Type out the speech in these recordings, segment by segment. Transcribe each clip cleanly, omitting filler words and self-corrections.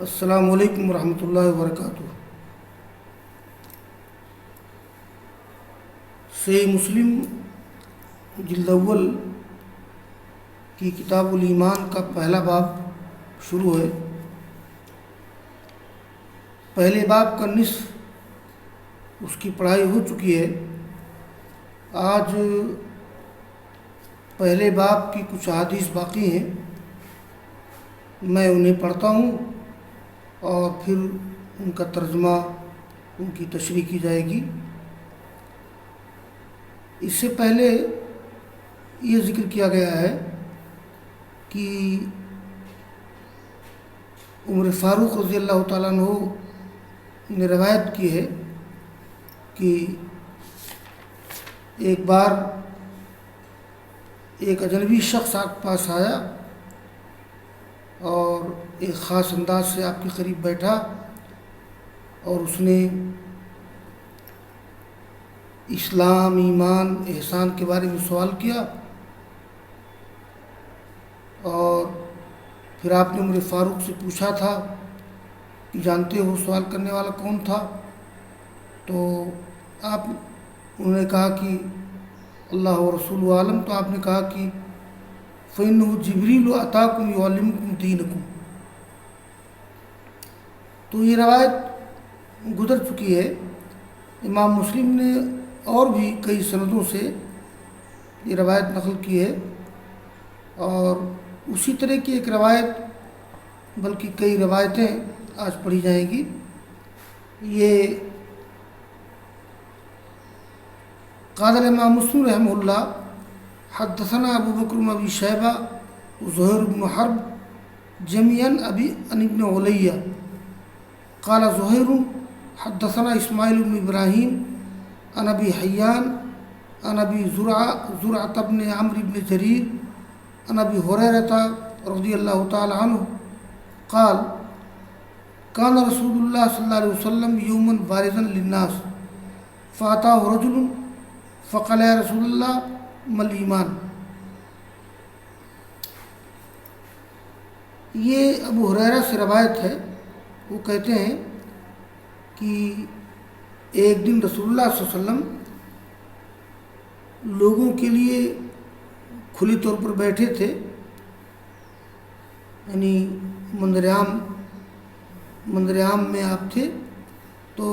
السلام علیکم ورحمۃ اللہ وبرکاتہ۔ صحیح مسلم جلد اول کی کتاب الایمان کا پہلا باب شروع ہے۔ پہلے باب کا نصف اس کی پڑھائی ہو چکی ہے۔ آج پہلے باب کی کچھ احادیث باقی ہیں، میں انہیں پڑھتا ہوں اور پھر ان کا ترجمہ، ان کی تشریح کی جائے گی۔ اس سے پہلے یہ ذکر کیا گیا ہے کہ عمر فاروق رضی اللہ تعالیٰ عنہ نے روایت کی ہے کہ ایک بار ایک اجنبی شخص آپ کے پاس آیا اور ایک خاص انداز سے آپ کے قریب بیٹھا اور اس نے اسلام، ایمان، احسان کے بارے میں سوال کیا، اور پھر آپ نے عمر فاروق سے پوچھا تھا کہ جانتے ہو سوال کرنے والا کون تھا؟ تو انہوں نے کہا کہ اللہ و رسول عالم۔ تو آپ نے کہا کہ فَإِنَّهُ جِبْرِيلُ أَتَاكُمْ يُعَلِّمُكُمْ دِينَكُمْ۔ تو یہ روایت گزر چکی ہے۔ امام مسلم نے اور بھی کئی سندوں سے یہ روایت نقل کی ہے، اور اسی طرح کی ایک روایت، بلکہ کئی روایتیں آج پڑھی جائیں گی۔ یہ قال الامام مسلم رحمہ اللہ حدثنا ابو بکر بن ابی شیبہ زہیر بن حرب جميعا عن ابن علیہ قال زہیر حدثنا اسماعیل بن ابراہیم عن ابی حیان عن ابی زرعۃ بن عمرو بن جریر عن ابی ہریرہ رضی اللہ تعالی عنہ قال كان رسول اللہ صلی اللہ علیہ وسلم یوما بارزا للناس فاتاه رجل فقال یا رسول اللہ ما الایمان۔ یہ ابو ہریرہ سے روایت ہے۔ وہ کہتے ہیں کہ ایک دن رسول اللہ صلی اللہ علیہ وسلم لوگوں کے لیے کھلی طور پر بیٹھے تھے، یعنی منظر عام میں آپ تھے۔ تو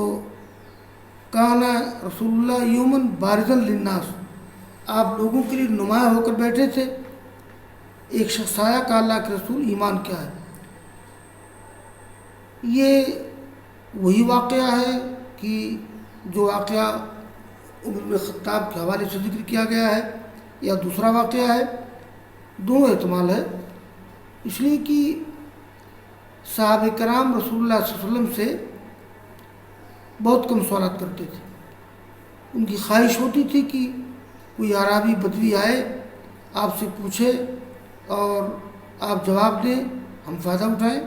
کانا رسول اللہ یومن بارزن للناس، آپ لوگوں کے لیے نمایاں ہو کر بیٹھے تھے۔ ایک شخص آیا، کہا اللہ کے رسول ایمان کیا ہے؟ یہ وہی واقعہ ہے کہ جو واقعہ عمر بن خطاب کے حوالے سے ذکر کیا گیا ہے، یا دوسرا واقعہ ہے؟ دونوں احتمال ہے، اس لیے کہ صحابہ کرام رسول اللہ صلی اللہ علیہ وسلم سے بہت کم سوالات کرتے تھے۔ ان کی خواہش ہوتی تھی کہ کوئی اعرابی بدوی آئے، آپ سے پوچھے اور آپ جواب دیں، ہم فائدہ اٹھائیں۔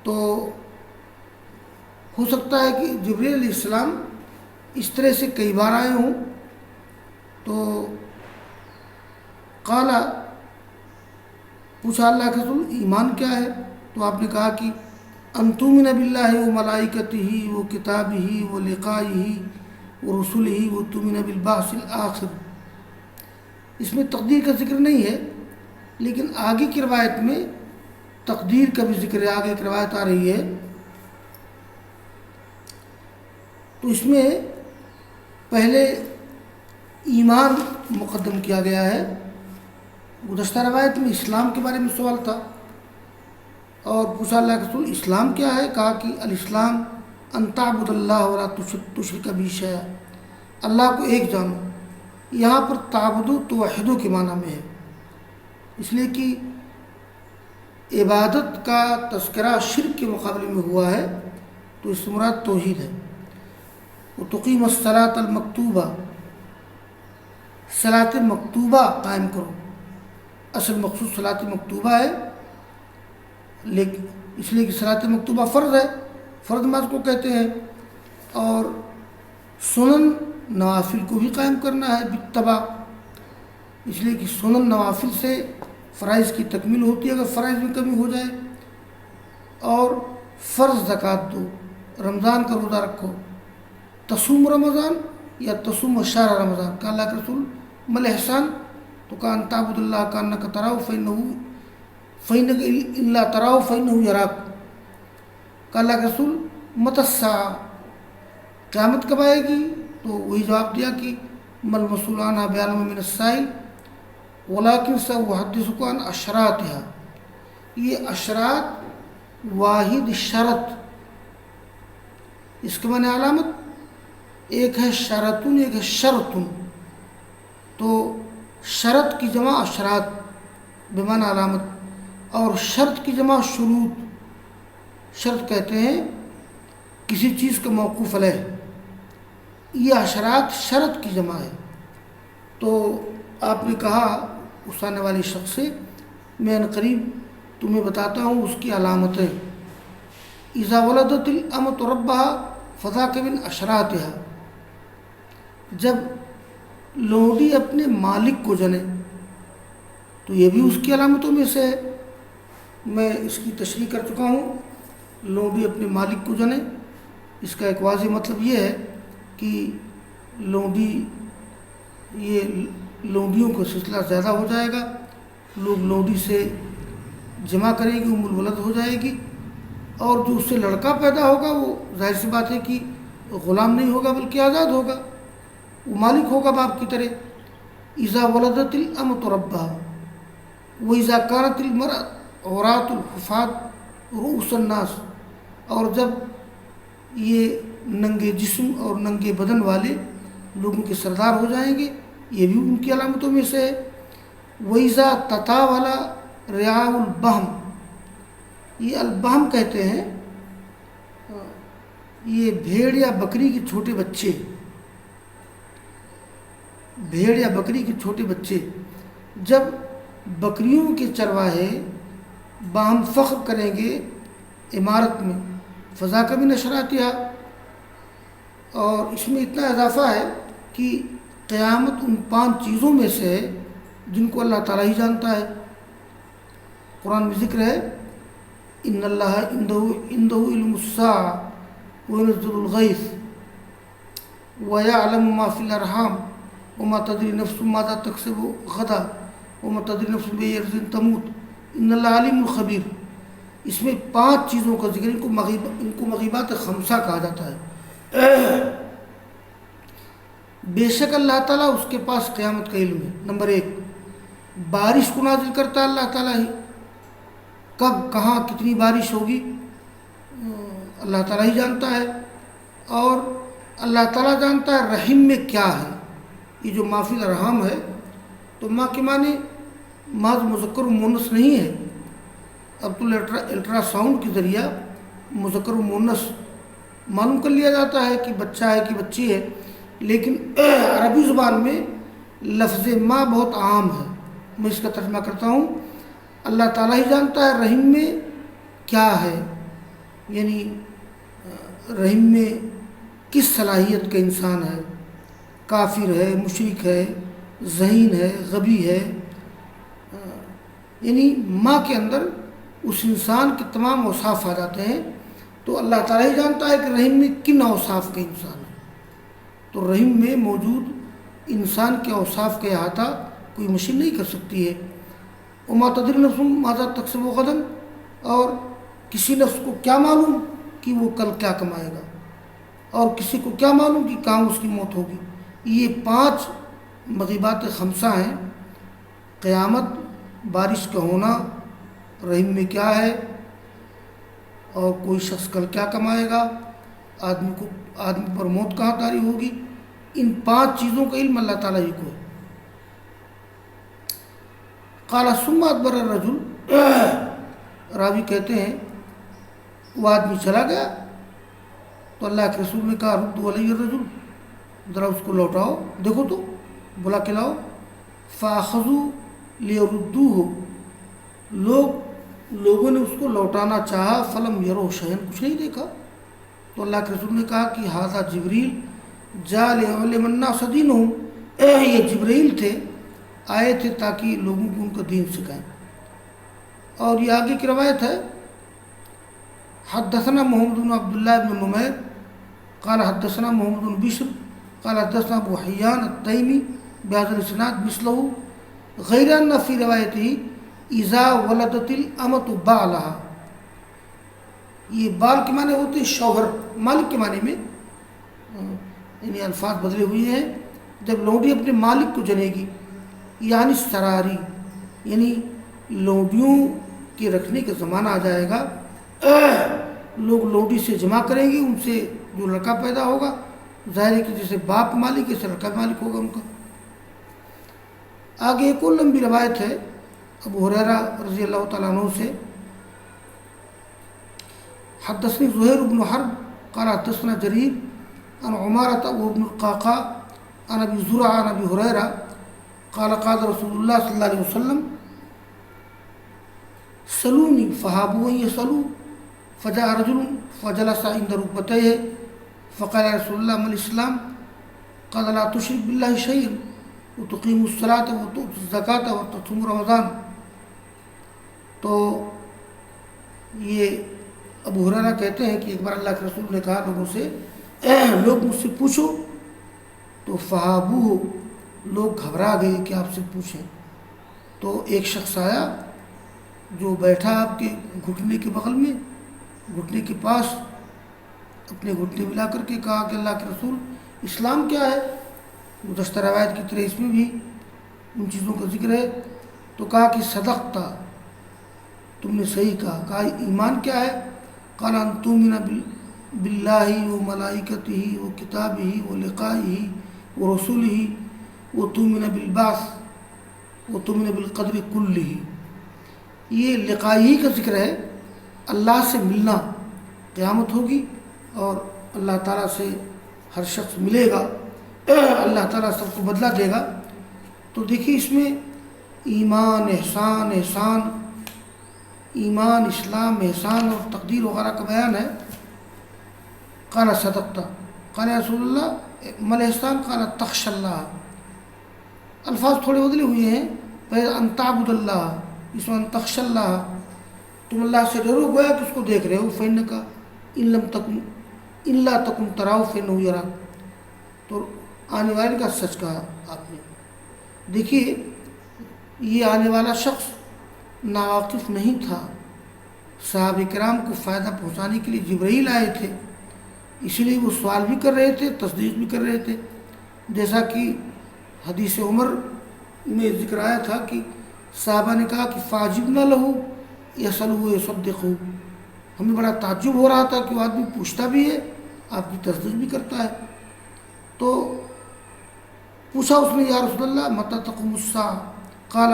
تو ہو سکتا ہے کہ جبریل علیہ السلام اس طرح سے کئی بار آئے ہوں۔ تو قالا، پوچھا اللہ کے رسول ایمان کیا ہے؟ تو آپ نے کہا کہ ان تؤمن باللہ و ملائکتہ و کتابہ و لقائہ و رسلہ و تؤمن بالبعث الآخر۔ اس میں تقدیر کا ذکر نہیں ہے، لیکن آگے کی روایت میں تقدیر کا بھی ذکر ہے۔ آگے کی روایت آ رہی ہے تو اس میں پہلے ایمان مقدم کیا گیا ہے۔ گزشتہ روایت میں اسلام کے بارے میں سوال تھا، اور پوچھا اللہ کے رسول اسلام کیا ہے؟ کہا کہ الاسلام ان تعبد اللہ ولا تشرک بہ شیئا، اللہ کو ایک جانو۔ یہاں پر تعبدو توحدو کے معنی میں ہے، اس لیے کہ عبادت کا تذکرہ شرک کے مقابلے میں ہوا ہے، تو اس سے مراد توحید ہے۔ وتقیم الصلاۃ المکتوبہ، صلاۃ مکتوبہ قائم کرو۔ اصل مقصود صلاۃ مکتوبہ ہے، لیکن اس لیے کہ صلاۃ مکتوبہ فرض ہے، فرض نماز کو کہتے ہیں، اور سنن نوافل کو بھی قائم کرنا ہے بالتبع، اس لیے کہ سنن نوافل سے فرائض کی تکمیل ہوتی ہے۔ اگر فرائض میں کمی ہو جائے اور فرض زکوٰۃ دو، رمضان کا روزہ رکھو، تصوم رمضان یا تصوم شہر رمضان، کہا اللہ کے رسول مل احسان، تو کہا ان تعبد اللہ کانک تراہ فإنک ان لا تراہ فإنہ یراک، کہا اللہ کے رسول متی الساعہ، قیامت کب آئے گی؟ تو وہی جواب دیا کہ مل مسئول عنہا بعلم من السائل ولکن سأحدثک عن اشراطها، یہ اشراط واحد شرط، اس کے معنی علامت، ایک ہے شرطن ایک ہے شرطن، تو شرط کی جمع اشراط بمعنی علامت، اور شرط کی جمع شروط، شرط کہتے ہیں کسی چیز کا موقوف علیہ، یہ اشراط شرط کی جمع ہے۔ تو آپ نے کہا اس آنے والی شخص سے میں ان قریب تمہیں بتاتا ہوں اس کی علامتیں، اذا ولدت الامۃ ربها فذاک من اشراطها، جب لونڈی اپنے مالک کو جنے تو یہ بھی اس کی علامتوں میں سے ہے۔ میں اس کی تشریح کر چکا ہوں، لونڈی اپنے مالک کو جنے، اس کا ایک واضح مطلب یہ ہے کہ لونڈی، یہ لونڈیوں کا سلسلہ زیادہ ہو جائے گا، لوگ لونڈی سے جمع کریں گے، ام الولد ہو جائے گی، اور جو اس سے لڑکا پیدا ہوگا وہ ظاہر سی بات ہے کہ غلام نہیں ہوگا بلکہ آزاد ہوگا، وہ مالک ہوگا باپ کی طرح۔ اذا ولدت الامۃ ربها واذا كانت المرأة عورات الحفاة رؤوس الناس، اور جب یہ ننگے جسم اور ننگے بدن والے لوگوں کے سردار ہو جائیں گے، یہ بھی ان کی علامتوں میں سے ہے۔ وَإِذَا تَطَاوَلَ رِعَاءُ الْبَهْمِ، یہ البہم کہتے ہیں یہ بھیڑ یا بکری کے چھوٹے بچے، بھیڑ یا بکری کے چھوٹے بچے، جب بکریوں کے چرواہے باہم فخر کریں گے عمارت میں، فذاک من اشراطها، اور اس میں اتنا اضافہ ہے کہ قیامت ان 5 چیزوں میں سے ہے جن کو اللہ تعالیٰ ہی جانتا ہے۔ قرآن میں ذکر ہے ان اللہ عنده علم الساعة وينزل الغیث ويعلم ما في الارحام وما تدری نفس ماذا تکسب غدا وما تدری نفس بأي ارض تموت ان اللہ علیم الخبیر۔ اس میں 5 چیزوں کا ذکر، ان کو مغیبات خمسہ کہا جاتا ہے۔ بے شک اللہ تعالیٰ اس کے پاس قیامت کا علم ہے۔ نمبر 1، بارش کو نازل کرتا ہے اللہ تعالیٰ ہی، کب کہاں کتنی بارش ہوگی اللہ تعالیٰ ہی جانتا ہے، اور اللہ تعالیٰ جانتا ہے رحم میں کیا ہے۔ یہ جو ما فی الارحام ہے تو ماں کے معنی محض مذکر و مؤنث نہیں ہے، اب تو الٹرا ساؤنڈ کے ذریعہ مذکر و مؤنث معلوم کر لیا جاتا ہے کہ بچہ ہے کہ بچی ہے، لیکن عربی زبان میں لفظ ماں بہت عام ہے۔ میں اس کا ترجمہ کرتا ہوں، اللہ تعالیٰ ہی جانتا ہے رحم میں کیا ہے، یعنی رحم میں کس صلاحیت کا انسان ہے، کافر ہے، مشرک ہے، ذہین ہے، غبی ہے، یعنی ماں کے اندر اس انسان کے تمام اوصاف آ جاتے ہیں۔ تو اللہ تعالیٰ ہی جانتا ہے کہ رحم میں کن اوصاف کا انسان ہے، تو رحم میں موجود انسان کے اوصاف کا احاطہ کوئی مشین نہیں کر سکتی ہے۔ وما تدری نفس ماذا تکسب غدا، اور کسی نفس کو کیا معلوم کہ وہ کل کیا کمائے گا، اور کسی کو کیا معلوم کہ کہاں اس کی موت ہوگی۔ یہ 5 مغیبات خمسہ ہیں، قیامت، بارش کا ہونا، رحم میں کیا ہے، اور کوئی شخص کل کیا کمائے گا، آدمی پر موت کہاں طاری ہوگی۔ ان 5 چیزوں کا علم اللہ تعالیٰ ہی کو ہے۔ قال ثم ادبر الرجل، راوی کہتے ہیں وہ آدمی چلا گیا تو اللہ کے رسول نے کہا رد علی الرجل، ذرا اس کو لوٹاؤ، دیکھو تو بلا کے لاؤ۔ فاخذوا لیردوہ، لوگوں نے اس کو لوٹانا چاہا، فلم یرو شیئا، کچھ نہیں دیکھا۔ تو اللہ کے رسول نے کہا کہ ھذا جبریل جاء لیعلم الناس دینہم، یہ جبریل تھے، آئے تھے تاکہ لوگوں کو ان کا دین سکھائیں۔ اور یہ آگے کی روایت ہے حدثنا محمد بن عبداللہ بن نمیر قال حدثنا محمد بن بشر قال حدثنا ابو حیان التیمی بهذا الاسناد مثله غیر ان فی روایته اذا ولدت الامۃ بالها. یہ بال کے معنی ہوتے ہیں شوہر، مالک کے معنی میں یعنی الفاظ بدلے ہوئے ہیں. جب لونڈی اپنے مالک کو جنے گی، یعنی سراری، یعنی لونڈیوں کے رکھنے کا زمانہ آ جائے گا، لوگ لونڈی سے جمع کریں گے، ان سے جو لڑکا پیدا ہوگا ظاہر ہے کہ جیسے باپ مالک ہے ایسے لڑکا مالک ہوگا ان کا. آگے ایک اور لمبی روایت ہے ابو ہریرہ رضی اللہ تعالیٰ عنہ سے، حدثني زهير بن حرب قال حدثنا جرير عن عمارة وابن القعقاع عن ابي زرعة عن ابي هريرة قال قال رسول الله صلى الله عليه وسلم سلوني فهابوا ان يسألوا فجاء رجل فجلس عند ركبتيه فقال يا رسول الله ما الاسلام؟ قال لا تشرك بالله شيئا وتقيم الصلاة وتؤتي الزكاة وتصوم رمضان. تو یہ ابو ہریرہ کہتے ہیں کہ ایک بار اللہ کے رسول نے کہا لوگوں سے، لوگ مجھ سے پوچھو، تو فہابو، لوگ گھبرا گئے کہ آپ سے پوچھیں. تو ایک شخص آیا جو بیٹھا آپ کے گھٹنے کے بغل میں، گھٹنے کے پاس، اپنے گھٹنے ملا کر کے کہا کہ اللہ کے رسول اسلام کیا ہے؟ گزشتہ روایت کی طرح اس میں بھی ان چیزوں کا ذکر ہے. تو کہا کہ صدقتا، تم نے صحیح کہا. کہا ایمان کیا ہے؟ قال ان تؤمن باللہ وملائکتہ وکتابہ ولقائہ ورسولہ وتؤمن بالبعث وتؤمن بالقدر کلہ. یہ لقائہ کا ذکر ہے، اللہ سے ملنا، قیامت ہوگی اور اللہ تعالیٰ سے ہر شخص ملے گا، اللہ تعالیٰ سب کو بدلہ دے گا. تو دیکھیے اس میں ایمان، احسان، ایمان، اسلام، احسان اور تقدیر وغیرہ کا بیان ہے. قال صدقتا قال یا رسول اللہ ما الاحسان؟ قال تخشى اللہ. الفاظ تھوڑے بدلے ہوئے ہیں. ان تعبد اللہ، اس میں ان تخشى اللہ، تم اللہ سے ڈرو گویا کہ اس کو دیکھ رہے ہو. فإنك ان لم تکن الا تکن تراہ فإنه یراک. تو آنے والے کا سچ کہا آپ نے. دیکھیے یہ آنے والا شخص ناواقف نہیں تھا. صحابہ کرام کو فائدہ پہنچانے کے لیے جبرائیل آئے تھے، اسی لیے وہ سوال بھی کر رہے تھے، تصدیق بھی کر رہے تھے. جیسا کہ حدیث عمر میں ذکر آیا تھا کہ صحابہ نے کہا کہ فاجبنا لہو یسألہ یصدقہ. ہمیں بڑا تعجب ہو رہا تھا کہ وہ آدمی پوچھتا بھی ہے، آپ کی تصدیق بھی کرتا ہے. تو پوچھا اس نے، یا رسول اللہ متی تقوم الساعہ؟ قال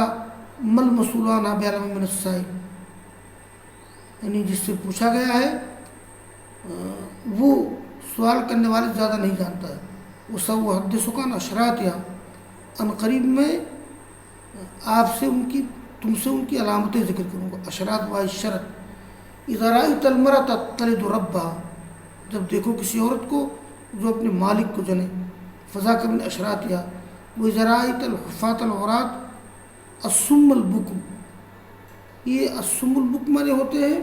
ما المسؤول عنہا بأعلم من السائل. یعنی جس سے پوچھا گیا ہے وہ سوال کرنے والے زیادہ نہیں جانتا ہے. وہ سب حدثک عن اشراطہا، ان قریب میں آپ سے تم سے ان کی علامتیں ذکر کروں گا. اشراط و شرط. اذا رأیت المرأة تلد ربها، جب دیکھو کسی عورت کو جو اپنے مالک کو جنے. فذاک من اشراطہا. واذا رأیت الحفاة العراة الصم البکم. یہ الصم البکم مانے ہوتے ہیں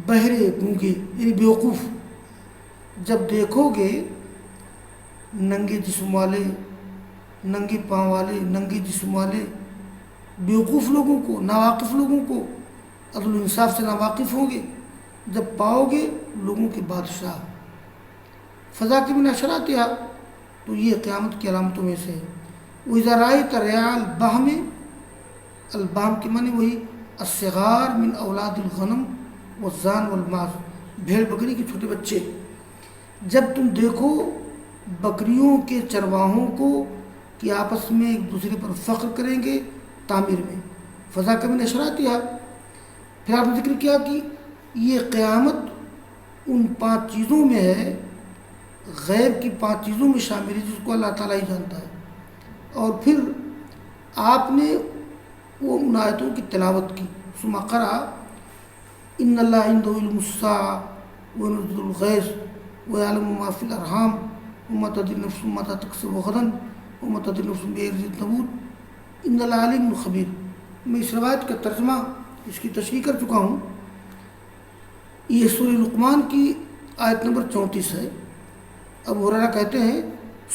بہرے، گونگے، یعنی بیوقوف. جب دیکھو گے ننگے جسم والے، ننگے پاؤں والے، ننگے جسم والے بیوقوف لوگوں کو، ناواقف لوگوں کو، عدل و انصاف سے ناواقف ہوں گے، جب پاؤ گے لوگوں کے بادشاہ. فذاک من اشراطہا، تو یہ قیامت کی علامتوں میں سے ہے. وَإِذَا رَأَيْتَ رِعَاءَ الْبَهْمِ، البام کے معنی وہی الصغار من اولاد الغنم والزان والماز، بھیڑ بکری کے چھوٹے بچے. جب تم دیکھو بکریوں کے چرواہوں کو کہ آپس میں ایک دوسرے پر فخر کریں گے تعمیر میں. فذاک من اشراطہا. پھر آپ نے ذکر کیا کہ یہ قیامت ان 5 چیزوں میں ہے، غیب کی 5 چیزوں میں شامل ہے جس کو اللہ تعالیٰ ہی جانتا ہے. اور پھر آپ نے وہ ان آیتوں کی تلاوت کی. ثم قرأ ان اللہ عنده علم الساعة وينزل الغیث ويعلم ما في الارحام وما تدري نفس ماذا تكسب غدا وما تدري نفس بأي أرض تموت ان اللہ علیم خبیر. میں اس روایت کا ترجمہ، اس کی تشریح کر چکا ہوں. یہ سورہ لقمان کی آیت نمبر 34 ہے۔ ابو ہریرہ کہتے ہیں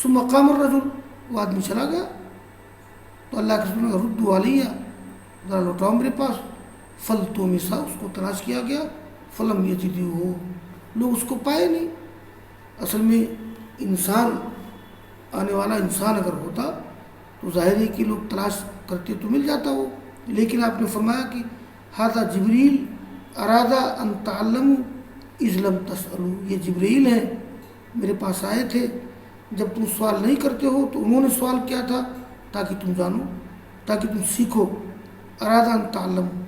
ثم قام الرجل، وہ آدمی چلا گیا تو اللہ کے رسول نے ردوا علیہ، ذرا لوٹاؤ میرے پاس، فلتمسا، اس کو تلاش کیا گیا، فلم یجدوہ، لوگ اس کو پائے نہیں۔ اصل میں انسان، آنے والا انسان اگر ہوتا تو ظاہر ہے کہ لوگ تلاش کرتے تو مل جاتا وہ، لیکن آپ نے فرمایا کہ ھذا جبریل ارادہ ان تعلموا اذ لم تسألوا، یہ جبریل ہیں میرے پاس آئے تھے جب تم سوال نہیں کرتے ہو، تو انہوں نے سوال کیا تھا تاکہ تم جانو، تاکہ تم سیکھو، ارادہ ان تعلموا۔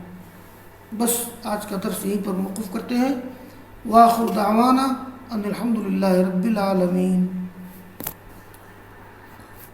بس آج کا درس یہیں پر موقوف کرتے ہیں۔ وآخر دعوانا ان الحمد للہ رب العالمین۔